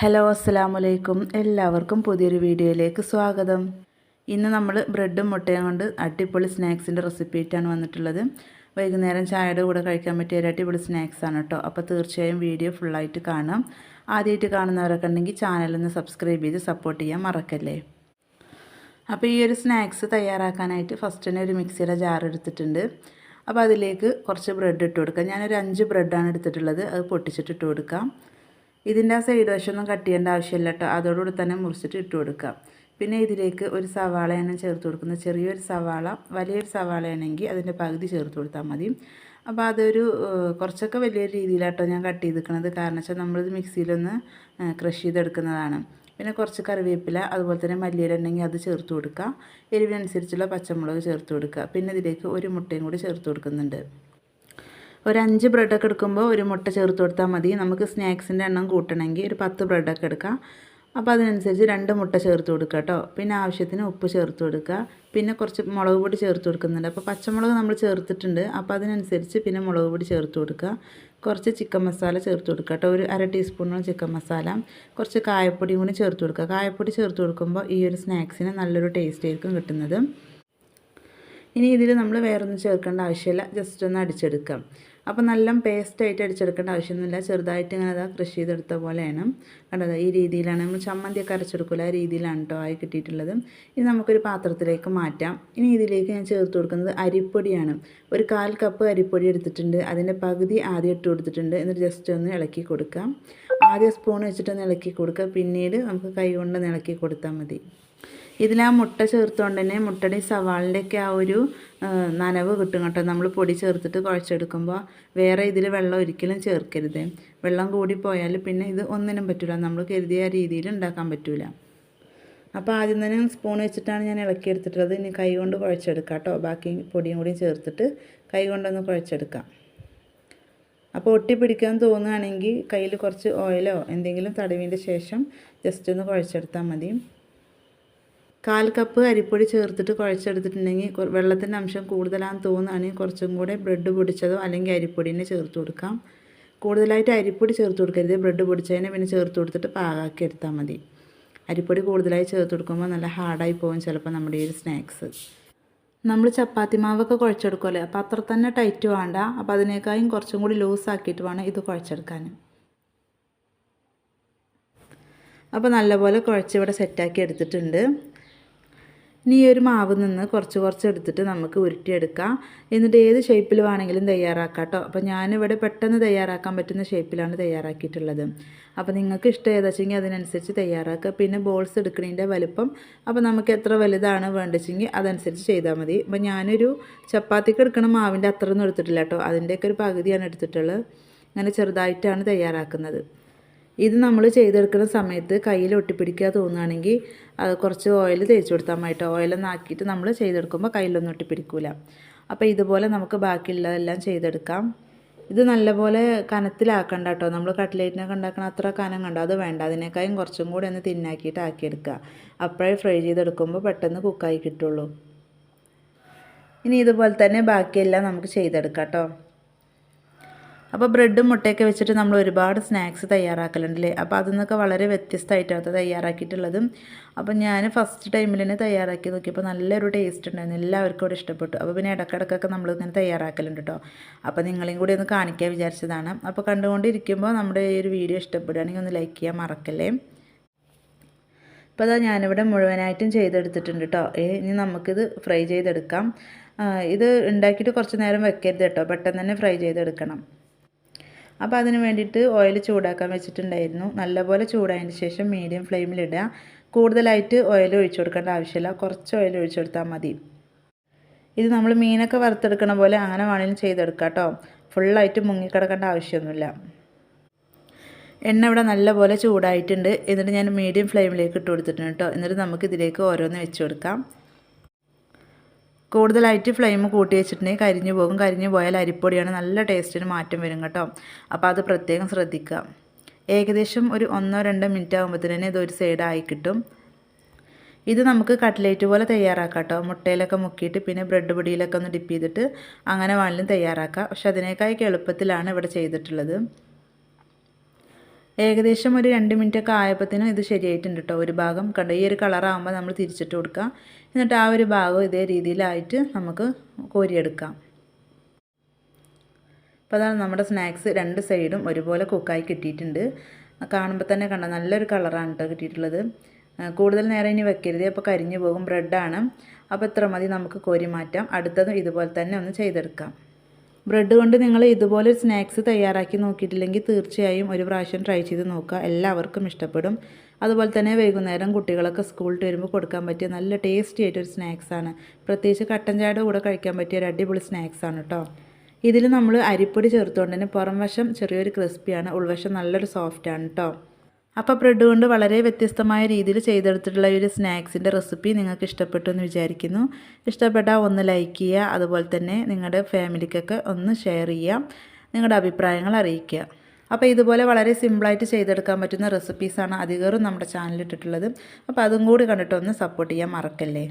Hello അസ്സലാമലൈക്കും എല്ലാവർക്കും പുതിയൊരു വീഡിയോയിലേക്ക് സ്വാഗതം. ഇന്ന് നമ്മൾ ബ്രെഡും മുട്ടയും കൊണ്ട് അടിപൊളി സ്നാക്സിൻ്റെ റെസിപ്പി ആയിട്ടാണ് വന്നിട്ടുള്ളത്. വൈകുന്നേരം ചായയുടെ കൂടെ കഴിക്കാൻ പറ്റിയ ഒരു അടിപൊളി സ്നാക്സാണ് കേട്ടോ. അപ്പോൾ തീർച്ചയായും വീഡിയോ ഫുള്ളായിട്ട് കാണാം. ആദ്യമായിട്ട് കാണുന്നവരൊക്കെ ഉണ്ടെങ്കിൽ ചാനലൊന്ന് സബ്സ്ക്രൈബ് ചെയ്ത് സപ്പോർട്ട് ചെയ്യാൻ മറക്കല്ലേ. അപ്പോൾ ഈ ഒരു സ്നാക്സ് തയ്യാറാക്കാനായിട്ട് ഫസ്റ്റ് തന്നെ ഒരു മിക്സിയുടെ ജാർ എടുത്തിട്ടുണ്ട്. അപ്പോൾ അതിലേക്ക് കുറച്ച് ബ്രെഡ് ഇട്ട് കൊടുക്കാം. ഞാനൊരു 5 ബ്രെഡാണ് എടുത്തിട്ടുള്ളത്. അത് പൊട്ടിച്ചിട്ട് ഇട്ട് കൊടുക്കാം. ഇതിൻ്റെ ആ സൈഡ് വശമൊന്നും കട്ട് ചെയ്യേണ്ട ആവശ്യമില്ല കേട്ടോ. അതോടുകൂടി തന്നെ മുറിച്ചിട്ട് ഇട്ട് കൊടുക്കാം. പിന്നെ ഇതിലേക്ക് ഒരു സവാളയാണ് ചേർത്ത് കൊടുക്കുന്നത്. ചെറിയൊരു സവാള, വലിയൊരു സവാളയാണെങ്കിൽ അതിൻ്റെ പകുതി ചേർത്ത് കൊടുത്താൽ മതി. അപ്പോൾ അതൊരു കുറച്ചൊക്കെ വലിയൊരു രീതിയിലാട്ടോ ഞാൻ കട്ട് ചെയ്തിരിക്കുന്നത്. കാരണം വെച്ചാൽ നമ്മളിത് മിക്സിയിലൊന്ന് ക്രഷ് ചെയ്തെടുക്കുന്നതാണ്. പിന്നെ കുറച്ച് കറിവേപ്പില, അതുപോലെ തന്നെ മല്ലിയില ഉണ്ടെങ്കിൽ അത് ചേർത്ത് കൊടുക്കുക. എരിവിനനുസരിച്ചുള്ള പച്ചമുളക് ചേർത്ത് കൊടുക്കുക. പിന്നെ ഇതിലേക്ക് ഒരു മുട്ടയും കൂടി ചേർത്ത് കൊടുക്കുന്നുണ്ട്. ഒരു 5 ബ്രെഡൊക്കെ എടുക്കുമ്പോൾ ഒരു മുട്ട ചേർത്ത് കൊടുത്താൽ മതി. നമുക്ക് സ്നാക്സിൻ്റെ എണ്ണം കൂട്ടണമെങ്കിൽ ഒരു 10 ബ്രെഡൊക്കെ എടുക്കാം. അപ്പോൾ അതിനനുസരിച്ച് 2 മുട്ട ചേർത്ത് കൊടുക്കുക കേട്ടോ. പിന്നെ ആവശ്യത്തിന് ഉപ്പ് ചേർത്ത് കൊടുക്കുക. പിന്നെ കുറച്ച് മുളക് പൊടി ചേർത്ത് കൊടുക്കുന്നുണ്ട്. അപ്പോൾ പച്ചമുളക് നമ്മൾ ചേർത്തിട്ടുണ്ട്. അപ്പോൾ അതിനനുസരിച്ച് പിന്നെ മുളക് പൊടി ചേർത്ത് കൊടുക്കുക. കുറച്ച് ചിക്കൻ മസാല ചേർത്ത് കൊടുക്കുക കേട്ടോ. ഒരു 1/2 ടീസ്പൂണോളം ചിക്കൻ മസാല, കുറച്ച് കായപ്പൊടിയും കൂടി ചേർത്ത് കൊടുക്കുക. കായപ്പൊടി ചേർത്ത് കൊടുക്കുമ്പോൾ ഈ ഒരു സ്നാക്സിന് നല്ലൊരു ടേസ്റ്റ് ആയിരിക്കും കിട്ടുന്നത്. ഇനി ഇതിൽ നമ്മൾ വേറൊന്നും ചേർക്കേണ്ട ആവശ്യമില്ല. ജസ്റ്റ് ഒന്ന് അടിച്ചെടുക്കാം. അപ്പോൾ നല്ല പേസ്റ്റായിട്ട് അടിച്ചെടുക്കേണ്ട ആവശ്യമൊന്നുമില്ല. ചെറുതായിട്ട് ഇങ്ങനെ അതാ കൃഷി ചെയ്തെടുത്ത പോലെയാണ്. കണ്ടത് ഈ രീതിയിലാണ് നമ്മൾ ചമ്മന്തിയൊക്കെ അരച്ചെടുക്കില്ല, ആ രീതിയിലാണ് കേട്ടോ ആയി കിട്ടിയിട്ടുള്ളത്. ഇനി നമുക്കൊരു പാത്രത്തിലേക്ക് മാറ്റാം. ഇനി ഇതിലേക്ക് ഞാൻ ചേർത്ത് കൊടുക്കുന്നത് അരിപ്പൊടിയാണ്. ഒരു 1/4 കപ്പ് അരിപ്പൊടി എടുത്തിട്ടുണ്ട്. അതിൻ്റെ പകുതി ആദ്യം ഇട്ട് കൊടുത്തിട്ടുണ്ട്. എന്നിട്ട് ജസ്റ്റ് ഒന്ന് ഇളക്കി കൊടുക്കാം. ആദ്യം സ്പൂൺ വെച്ചിട്ടൊന്ന് ഇളക്കി കൊടുക്കുക. പിന്നീട് നമുക്ക് കൈ കൊണ്ട് ഇളക്കി കൊടുത്താൽ മതി. ഇതിൽ ആ മുട്ട ചേർത്തുകൊണ്ട് തന്നെ മുട്ടയുടെ സവാളിൻ്റെയൊക്കെ ആ ഒരു നനവ് കിട്ടും കേട്ടോ. നമ്മൾ പൊടി ചേർത്തിട്ട് കുഴച്ചെടുക്കുമ്പോൾ വേറെ ഇതിൽ വെള്ളം ഒരിക്കലും ചേർക്കരുത്. വെള്ളം കൂടിപ്പോയാൽ പിന്നെ ഇത് ഒന്നിനും പറ്റില്ല. നമ്മൾ കരുതിയ രീതിയിൽ ഉണ്ടാക്കാൻ പറ്റില്ല. അപ്പോൾ ആദ്യം തന്നെ സ്പൂൺ വെച്ചിട്ടാണ് ഞാൻ ഇളക്കിയെടുത്തിട്ടുള്ളത്. ഇനി കൈ കൊണ്ട് കുഴച്ചെടുക്കാം കേട്ടോ. ബാക്കി പൊടിയും കൂടി ചേർത്തിട്ട് കൈ കൊണ്ടൊന്ന് കുഴച്ചെടുക്കാം. അപ്പോൾ ഒട്ടിപ്പിടിക്കാൻ തോന്നുകയാണെങ്കിൽ കയ്യിൽ കുറച്ച് ഓയിലോ എന്തെങ്കിലും തടവിൻ്റെ ശേഷം ജസ്റ്റ് ഒന്ന് കുഴച്ചെടുത്താൽ മതി. 1/4 കപ്പ് അരിപ്പൊടി ചേർത്തിട്ട് കുഴച്ചെടുത്തിട്ടുണ്ടെങ്കിൽ വെള്ളത്തിൻ്റെ അംശം കൂടുതലാണെന്ന് തോന്നുകയാണെങ്കിൽ കുറച്ചും കൂടെ ബ്രെഡ് പൊടിച്ചതോ അല്ലെങ്കിൽ അരിപ്പൊടിനെ ചേർത്ത് കൊടുക്കാം. കൂടുതലായിട്ട് അരിപ്പൊടി ചേർത്ത് കൊടുക്കരുത്. ബ്രെഡ് പൊടിച്ചതിനെ പിന്നെ ചേർത്ത് കൊടുത്തിട്ട് പാകാക്കി എടുത്താൽ മതി. അരിപ്പൊടി കൂടുതലായി ചേർത്ത് കൊടുക്കുമ്പോൾ നല്ല ഹാർഡായി പോകും ചിലപ്പോൾ നമ്മുടെ ഈ ഒരു സ്നാക്സ്. നമ്മൾ ചപ്പാത്തി മാവൊക്കെ കുഴച്ചെടുക്കുമല്ലേ, അപ്പോൾ അത്ര തന്നെ ടൈറ്റ് വേണ്ട. അപ്പോൾ അതിനേക്കാളും കുറച്ചും കൂടി ലൂസാക്കിയിട്ട് വേണം ഇത് കുഴച്ചെടുക്കാൻ. അപ്പോൾ നല്ലപോലെ കുഴച്ച് ഇവിടെ സെറ്റാക്കി എടുത്തിട്ടുണ്ട്. ഇനി ഈ ഒരു മാവ് നിന്ന് കുറച്ച് എടുത്തിട്ട് നമുക്ക് ഉരുട്ടിയെടുക്കാം. എന്നിട്ട് ഏത് ഷേപ്പിൽ വേണമെങ്കിലും തയ്യാറാക്കാം കേട്ടോ. അപ്പോൾ ഞാനിവിടെ പെട്ടെന്ന് തയ്യാറാക്കാൻ പറ്റുന്ന ഷേപ്പിലാണ് തയ്യാറാക്കിയിട്ടുള്ളത്. അപ്പോൾ നിങ്ങൾക്ക് ഇഷ്ടം ഏതാ വെച്ചെങ്കിൽ അതിനനുസരിച്ച് തയ്യാറാക്കുക. പിന്നെ ബോൾസ് എടുക്കുന്നതിൻ്റെ വലുപ്പം അപ്പോൾ നമുക്ക് എത്ര വലുതാണ് വേണ്ടതെങ്കിൽ അതനുസരിച്ച് ചെയ്താൽ മതി. അപ്പോൾ ഞാനൊരു ചപ്പാത്തിക്ക് എടുക്കണ മാവിൻ്റെ അത്രയൊന്നും എടുത്തിട്ടില്ല കേട്ടോ. അതിൻ്റെയൊക്കെ ഒരു പകുതിയാണ് എടുത്തിട്ടുള്ളത്. അങ്ങനെ ചെറുതായിട്ടാണ് തയ്യാറാക്കുന്നത്. ഇത് നമ്മൾ ചെയ്തെടുക്കുന്ന സമയത്ത് കയ്യിൽ ഒട്ടിപ്പിടിക്കുക തോന്നുകയാണെങ്കിൽ അത് കുറച്ച് ഓയിൽ തേച്ച് കൊടുത്താൽ മതി കേട്ടോ. ഓയിലൊന്നും ആക്കിയിട്ട് നമ്മൾ ചെയ്തെടുക്കുമ്പോൾ കയ്യിലൊന്നും ഒട്ടിപ്പിടിക്കില്ല. അപ്പോൾ ഇതുപോലെ നമുക്ക് ബാക്കിയുള്ളതെല്ലാം ചെയ്തെടുക്കാം. ഇത് നല്ലപോലെ കനത്തിലാക്കണ്ട കേട്ടോ. നമ്മൾ കട്ട്ലേറ്റിനൊക്കെ ഉണ്ടാക്കുന്ന അത്ര കനം കണ്ടോ, അത് വേണ്ട. അതിനേക്കാളും കുറച്ചും കൂടി ഒന്ന് തിന്നാക്കിയിട്ട് ആക്കിയെടുക്കുക. അപ്പോഴേ ഫ്രൈ ചെയ്തെടുക്കുമ്പോൾ പെട്ടെന്ന് കുക്കായി കിട്ടുള്ളൂ. ഇനി ഇതുപോലെ തന്നെ ബാക്കിയെല്ലാം നമുക്ക് ചെയ്തെടുക്കാം കേട്ടോ. അപ്പോൾ ബ്രെഡും മുട്ടയൊക്കെ വെച്ചിട്ട് നമ്മൾ ഒരുപാട് സ്നാക്സ് തയ്യാറാക്കലുണ്ടല്ലേ. അപ്പോൾ അതിൽ നിന്നൊക്കെ വളരെ വ്യത്യസ്തമായിട്ടാണ് തയ്യാറാക്കിയിട്ടുള്ളത്. അപ്പോൾ ഞാൻ ഫസ്റ്റ് ടൈമിൽ തന്നെ തയ്യാറാക്കി നോക്കിയപ്പോൾ നല്ലൊരു ടേസ്റ്റ് ഉണ്ടായിരുന്നു. എല്ലാവർക്കും കൂടെ ഇഷ്ടപ്പെട്ടു. അപ്പോൾ പിന്നെ ഇടയ്ക്കിടയ്ക്കൊക്കെ നമ്മൾ ഇങ്ങനെ തയ്യാറാക്കലുണ്ട് കേട്ടോ. അപ്പോൾ നിങ്ങളെയും കൂടി ഒന്ന് കാണിക്കാൻ വിചാരിച്ചതാണ്. അപ്പോൾ കണ്ടുകൊണ്ടിരിക്കുമ്പോൾ നമ്മുടെ ഈ ഒരു വീഡിയോ ഇഷ്ടപ്പെടുകയാണെങ്കിൽ ഒന്ന് ലൈക്ക് ചെയ്യാൻ മറക്കല്ലേ. ഇപ്പോൾ അതാ ഞാനിവിടെ മുഴുവനായിട്ടും ചെയ്തെടുത്തിട്ടുണ്ട് കേട്ടോ. ഇനി നമുക്കിത് ഫ്രൈ ചെയ്തെടുക്കാം. ഇത് ഉണ്ടാക്കിയിട്ട് കുറച്ച് നേരം വെക്കരുത് കേട്ടോ. പെട്ടെന്ന് തന്നെ ഫ്രൈ ചെയ്തെടുക്കണം. അപ്പോൾ അതിന് വേണ്ടിയിട്ട് ഓയിൽ ചൂടാക്കാൻ വെച്ചിട്ടുണ്ടായിരുന്നു. നല്ലപോലെ ചൂടായതിന് ശേഷം മീഡിയം ഫ്ലെയിമിലിടുക. കൂടുതലായിട്ട് ഓയിൽ ഒഴിച്ചു കൊടുക്കേണ്ട ആവശ്യമില്ല. കുറച്ച് ഓയിൽ ഒഴിച്ചു കൊടുത്താൽ മതി. ഇത് നമ്മൾ മീനൊക്കെ വറുത്തെടുക്കണ പോലെ അങ്ങനെ വേണമെങ്കിലും ചെയ്തെടുക്കാം കേട്ടോ. ഫുള്ളായിട്ട് മുങ്ങിക്കിടക്കേണ്ട ആവശ്യമൊന്നുമില്ല. എണ്ണ ഇവിടെ നല്ലപോലെ ചൂടായിട്ടുണ്ട്. എന്നിട്ട് ഞാൻ മീഡിയം ഫ്ലെയിമിലേക്ക് ഇട്ട് കൊടുത്തിട്ടുണ്ട് കേട്ടോ. എന്നിട്ട് നമുക്കിതിലേക്ക് ഓരോന്ന് വെച്ച് കൊടുക്കാം. കൂടുതലായിട്ട് ഫ്ലെയിം കൂട്ടി വെച്ചിട്ടുണ്ടെങ്കിൽ കരിഞ്ഞു പോകും. കരിഞ്ഞു പോയാൽ അരിപ്പൊടിയാണ് നല്ല ടേസ്റ്റിന് മാറ്റം വരും കേട്ടോ. അപ്പോൾ അത് പ്രത്യേകം ശ്രദ്ധിക്കുക. ഏകദേശം ഒരു 1-2 മിനിറ്റ് ആകുമ്പോഴത്തേന് ഇതൊരു സൈഡായി കിട്ടും. ഇത് നമുക്ക് കട്ട്ലേറ്റ് പോലെ തയ്യാറാക്കാം കേട്ടോ. മുട്ടയിലൊക്കെ മുക്കിയിട്ട് പിന്നെ ബ്രെഡ് പൊടിയിലൊക്കെ ഒന്ന് ഡിപ്പ് ചെയ്തിട്ട് അങ്ങനെ വേണമെങ്കിലും തയ്യാറാക്കാം. പക്ഷെ അതിനേക്കാളൊക്കെ എളുപ്പത്തിലാണ് ഇവിടെ ചെയ്തിട്ടുള്ളത്. ഏകദേശം ഒരു 2 മിനിറ്റൊക്കെ ആയപ്പോഴത്തേനും ഇത് ശരിയായിട്ടുണ്ട് കേട്ടോ. ഒരു ഭാഗം കണ്ടോ, ഈ ഒരു കളറാകുമ്പോൾ നമ്മൾ തിരിച്ചിട്ട് കൊടുക്കുക. എന്നിട്ട് ആ ഒരു ഭാഗം ഇതേ രീതിയിലായിട്ട് നമുക്ക് കോരിയെടുക്കാം. അപ്പോൾ അതാണ് നമ്മുടെ സ്നാക്സ് 2 സൈഡും ഒരുപോലെ കുക്കായി കിട്ടിയിട്ടുണ്ട്. കാണുമ്പോൾ തന്നെ കണ്ടോ, നല്ലൊരു കളറാണ് കേട്ടോ കിട്ടിയിട്ടുള്ളത്. കൂടുതൽ നേരം ഇനി വെക്കരുത്, അപ്പോൾ കരിഞ്ഞു പോകും. ബ്രെഡാണ്, അപ്പോൾ ഇത്ര മതി, നമുക്ക് കോരി മാറ്റാം. അടുത്തതും ഇതുപോലെ തന്നെ ഒന്ന് ചെയ്തെടുക്കാം. ബ്രെഡ് കൊണ്ട് നിങ്ങൾ ഇതുപോലെ ഒരു സ്നാക്സ് തയ്യാറാക്കി നോക്കിയിട്ടില്ലെങ്കിൽ തീർച്ചയായും ഒരു പ്രാവശ്യം ട്രൈ ചെയ്ത് നോക്കുക. എല്ലാവർക്കും ഇഷ്ടപ്പെടും. അതുപോലെ തന്നെ വൈകുന്നേരം കുട്ടികളൊക്കെ സ്കൂളിൽ വരുമ്പോൾ കൊടുക്കാൻ പറ്റിയ നല്ല ടേസ്റ്റി ആയിട്ടൊരു സ്നാക്സാണ്. പ്രത്യേകിച്ച് കട്ടൻ ചായയുടെ കൂടെ കഴിക്കാൻ പറ്റിയ ഒരു അടിപൊളി സ്നാക്സാണ് കേട്ടോ. ഇതിൽ നമ്മൾ അരിപ്പൊടി ചേർത്തുകൊണ്ട് തന്നെ പുറം വശം ചെറിയൊരു ക്രിസ്പിയാണ്, ഉൾവശം നല്ലൊരു സോഫ്റ്റാണ് കേട്ടോ. അപ്പോൾ ബ്രെഡ് കൊണ്ട് വളരെ വ്യത്യസ്തമായ രീതിയിൽ ചെയ്തെടുത്തിട്ടുള്ള ഈ ഒരു സ്നാക്സിൻ്റെ റെസിപ്പി നിങ്ങൾക്ക് ഇഷ്ടപ്പെട്ടു എന്ന് വിചാരിക്കുന്നു. ഇഷ്ടപ്പെട്ടാൽ ഒന്ന് ലൈക്ക് ചെയ്യുക. അതുപോലെ തന്നെ നിങ്ങളുടെ ഫാമിലിക്കൊക്കെ ഒന്ന് ഷെയർ ചെയ്യുക. നിങ്ങളുടെ അഭിപ്രായങ്ങൾ അറിയിക്കുക. അപ്പോൾ ഇതുപോലെ വളരെ സിമ്പിളായിട്ട് ചെയ്തെടുക്കാൻ പറ്റുന്ന റെസിപ്പീസാണ് അധികവും നമ്മുടെ ചാനലിൽ ഇട്ടിട്ടുള്ളത്. അപ്പോൾ അതും കൂടി കണ്ടിട്ടൊന്ന് സപ്പോർട്ട് ചെയ്യാൻ മറക്കല്ലേ.